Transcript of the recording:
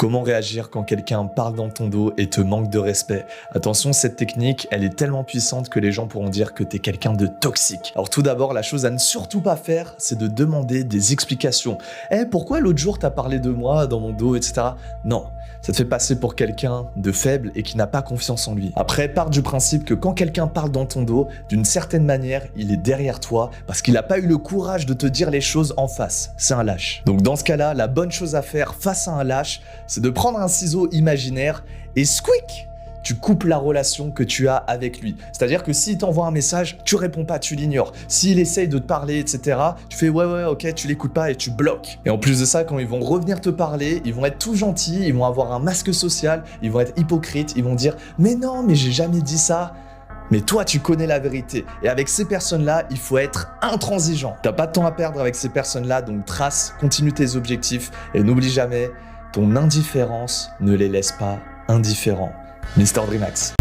Comment réagir quand quelqu'un parle dans ton dos et te manque de respect? Attention, cette technique, elle est tellement puissante que les gens pourront dire que t'es quelqu'un de toxique. Alors tout d'abord, la chose à ne surtout pas faire, c'est de demander des explications. Pourquoi l'autre jour t'as parlé de moi dans mon dos, etc. Non, ça te fait passer pour quelqu'un de faible et qui n'a pas confiance en lui. Après, pars du principe que quand quelqu'un parle dans ton dos, d'une certaine manière, il est derrière toi parce qu'il n'a pas eu le courage de te dire les choses en face. C'est un lâche. Donc dans ce cas-là, la bonne chose à faire face à un lâche, c'est de prendre un ciseau imaginaire et squick, tu coupes la relation que tu as avec lui. C'est-à-dire que s'il t'envoie un message, tu réponds pas, tu l'ignores. S'il essaye de te parler, etc., tu fais ouais, ok, tu l'écoutes pas et tu bloques. Et en plus de ça, quand ils vont revenir te parler, ils vont être tout gentils, ils vont avoir un masque social, ils vont être hypocrites, ils vont dire « Mais non, mais j'ai jamais dit ça ». Mais toi, tu connais la vérité. Et avec ces personnes-là, il faut être intransigeant. T'as pas de temps à perdre avec ces personnes-là, donc trace, continue tes objectifs et n'oublie jamais, ton indifférence ne les laisse pas indifférents. Mr. Dreamax.